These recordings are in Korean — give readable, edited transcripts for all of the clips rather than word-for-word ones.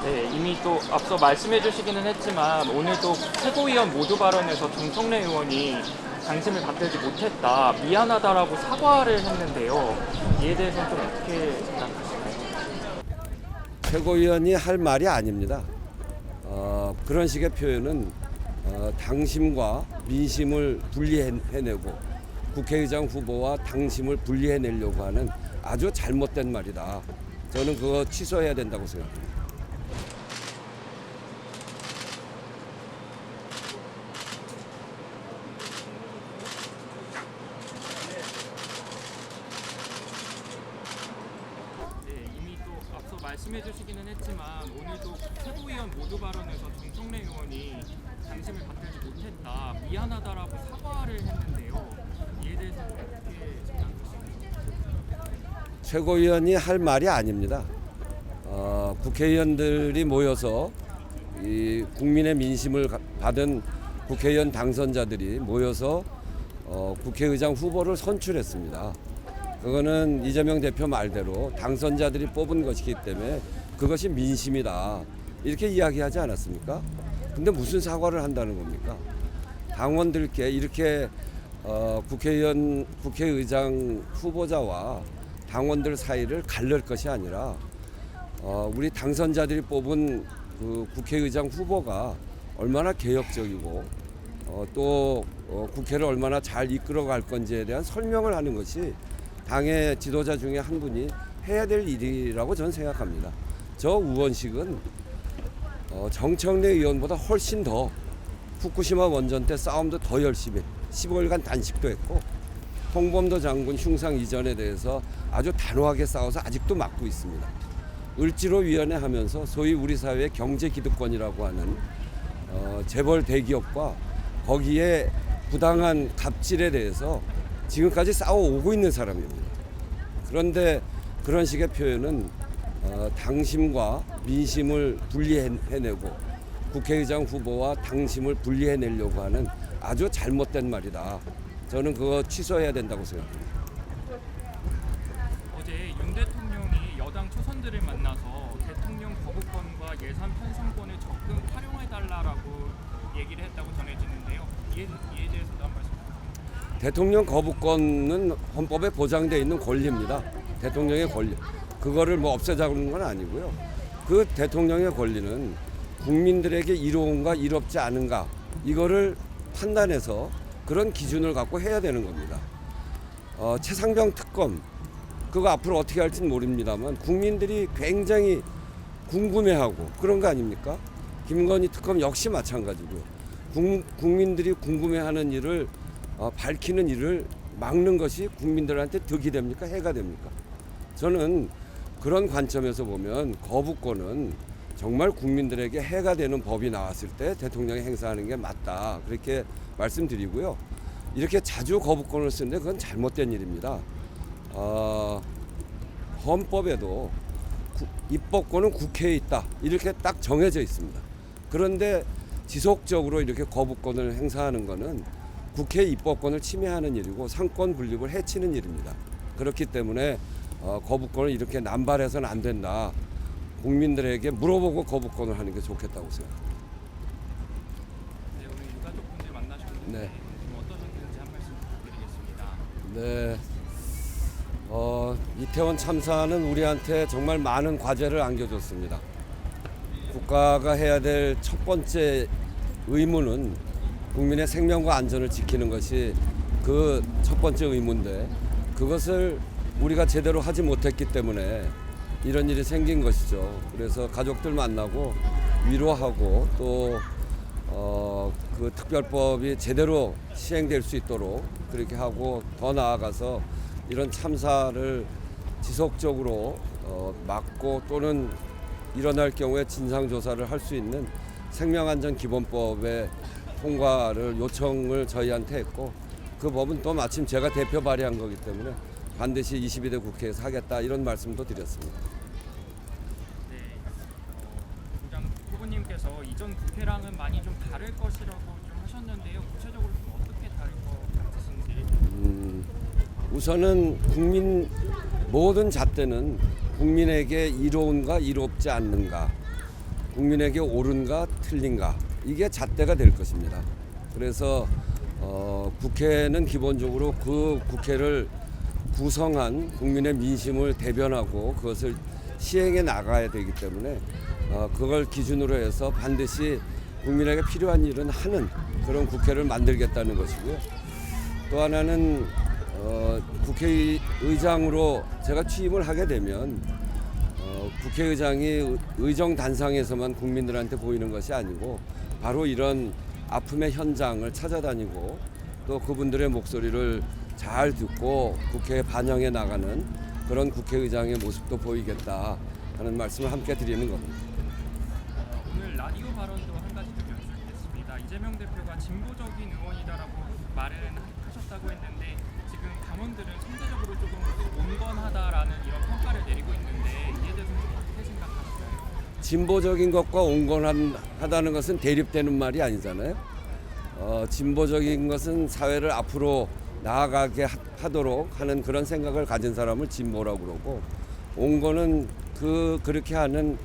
네, 이미 또 앞서 말씀해 주시기는 했지만 오늘도 최고위원 모두 발언에서 정청래 의원이 당심을 받들지 못했다, 미안하다라고 사과를 했는데요. 이에 대해서는 좀 어떻게 생각하시나요? 최고위원이 할 말이 아닙니다. 그런 식의 표현은 당심과 민심을 분리해내고 국회의장 후보와 당심을 분리해내려고 하는 아주 잘못된 말이다. 저는 그거 취소해야 된다고 생각합니다. 네, 이미 또 앞서 말씀해 주시기는 했지만 오늘도 최고위원 모두 발언에서 정청래 의원이 당심을 받들지 못했다, 미안하다라고 사과를 했는데요. 이에 대해서는 어떻게 생각하시나요? 최고위원이 할 말이 아닙니다. 국회의원들이 모여서 이 국민의 민심을 받은 국회의원 당선자들이 모여서 국회의장 후보를 선출했습니다. 그거는 이재명 대표 말대로 당선자들이 뽑은 것이기 때문에 그것이 민심이다, 이렇게 이야기하지 않았습니까? 근데 무슨 사과를 한다는 겁니까? 당원들께 이렇게 국회의장 후보자와 당원들 사이를 가를 것이 아니라 우리 당선자들이 뽑은 그 국회의장 후보가 얼마나 개혁적이고 또 국회를 얼마나 잘 이끌어갈 건지에 대한 설명을 하는 것이 당의 지도자 중에 한 분이 해야 될 일이라고 저는 생각합니다. 저 우원식은 정청래 의원보다 훨씬 더 후쿠시마 원전 때 싸움도 더 열심히 15일간 단식도 했고 홍범도 장군 흉상 이전에 대해서 아주 단호하게 싸워서 아직도 막고 있습니다. 을지로위원회 하면서 소위 우리 사회의 경제기득권이라고 하는 재벌 대기업과 거기에 부당한 갑질에 대해서 지금까지 싸워오고 있는 사람입니다. 그런데 그런 식의 표현은 당심과 민심을 분리해내고 국회의장 후보와 당심을 분리해내려고 하는 아주 잘못된 말이다. 저는 그거 취소해야 된다고 생각합니다. 어제 윤 대통령이 여당 초선들을 만나서 대통령 거부권과 예산 편성권을 적극 활용해달라고 얘기를 했다고 전해지는데요. 이에 대해서도 한 말씀 부탁드립니다. 대통령 거부권은 헌법에 보장되어 있는 권리입니다. 대통령의 권리. 그거를 뭐 없애자는 건 아니고요. 그 대통령의 권리는 국민들에게 이로운가 이롭지 않은가 이거를 판단해서 그런 기준을 갖고 해야 되는 겁니다. 최상병 특검 그거 앞으로 어떻게 할지는 모릅니다만 국민들이 굉장히 궁금해하고 그런 거 아닙니까? 김건희 특검 역시 마찬가지고요. 국민들이 궁금해하는 일을 밝히는 일을 막는 것이 국민들한테 득이 됩니까? 해가 됩니까? 저는 그런 관점에서 보면 거부권은 정말 국민들에게 해가 되는 법이 나왔을 때 대통령이 행사하는 게 맞다, 그렇게 말씀드리고요. 이렇게 자주 거부권을 쓰는데 그건 잘못된 일입니다. 헌법에도 입법권은 국회에 있다, 이렇게 딱 정해져 있습니다. 그런데 지속적으로 이렇게 거부권을 행사하는 것은 국회 입법권을 침해하는 일이고 상권 분립을 해치는 일입니다. 그렇기 때문에 거부권을 이렇게 남발해서는 안 된다. 국민들에게 물어보고 거부권을 하는 게 좋겠다고 생각합니다. 네, 오늘 유가족분들 만나셨는데 네. 좀 어떠셨는지 한 말씀 부탁드리겠습니다. 네. 이태원 참사는 우리한테 정말 많은 과제를 안겨줬습니다. 국가가 해야 될 첫 번째 의무는 국민의 생명과 안전을 지키는 것이 그 첫 번째 의무인데 그것을 우리가 제대로 하지 못했기 때문에 이런 일이 생긴 것이죠. 그래서 가족들 만나고 위로하고 또 그 특별법이 제대로 시행될 수 있도록 그렇게 하고 더 나아가서 이런 참사를 지속적으로 막고 또는 일어날 경우에 진상조사를 할 수 있는 생명안전기본법의 통과를 요청을 저희한테 했고 그 법은 또 마침 제가 대표 발의한 거기 때문에 반드시 22대 국회에서 하겠다, 이런 말씀도 드렸습니다. 네, 부장 후보님께서 이전 국회랑은 많이 좀 다를 것이라고 좀 하셨는데요. 구체적으로 좀 어떻게 다를 것 같으신지. 우선은 모든 잣대는 국민에게 이로운가 이롭지 않는가 국민에게 옳은가 틀린가 이게 잣대가 될 것입니다. 그래서 국회는 기본적으로 그 국회를 구성한 국민의 민심을 대변하고 그것을 시행해 나가야 되기 때문에 그걸 기준으로 해서 반드시 국민에게 필요한 일은 하는 그런 국회를 만들겠다는 것이고요. 또 하나는 국회의장으로 제가 취임을 하게 되면 국회의장이 의정 단상에서만 국민들한테 보이는 것이 아니고 바로 이런 아픔의 현장을 찾아다니고 또 그분들의 목소리를 잘 듣고 국회에 반영해 나가는 그런 국회의장의 모습도 보이겠다 하는 말씀을 함께 드리는 겁니다. 오늘 라디오 발언도 한 가지 좀 여쭙겠습니다. 이재명 대표가 진보적인 의원이다라고 말은 하셨다고 했는데 지금 당원들은 상대적으로 조금 온건하다라는 이런 평가를 내리고 있는데 이에 대해서 어떻게 생각하시나요? 진보적인 것과 온건하다는 것은 대립되는 말이 아니잖아요. 진보적인 것은 사회를 앞으로 나아가게 하도록 하는 그런 생각을 가진 사람을 진보라고 그러고 온건은 그렇게 하는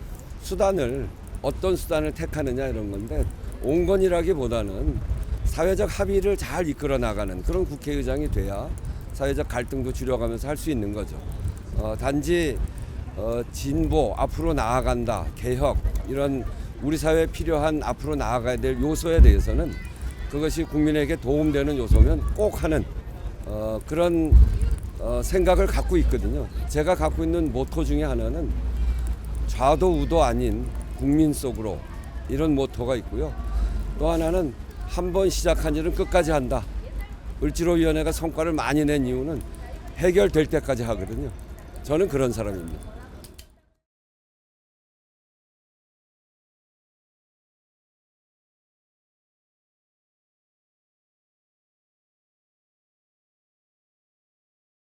수단을 어떤 수단을 택하느냐 이런 건데 온건이라기보다는 사회적 합의를 잘 이끌어 나가는 그런 국회의장이 돼야 사회적 갈등도 줄여가면서 할 수 있는 거죠. 단지 진보 앞으로 나아간다 개혁 이런 우리 사회에 필요한 앞으로 나아가야 될 요소에 대해서는 그것이 국민에게 도움되는 요소면 꼭 하는 그런 생각을 갖고 있거든요. 제가 갖고 있는 모토 중에 하나는 좌도 우도 아닌 국민 속으로 이런 모토가 있고요. 또 하나는 한 번 시작한 일은 끝까지 한다. 을지로위원회가 성과를 많이 낸 이유는 해결될 때까지 하거든요. 저는 그런 사람입니다.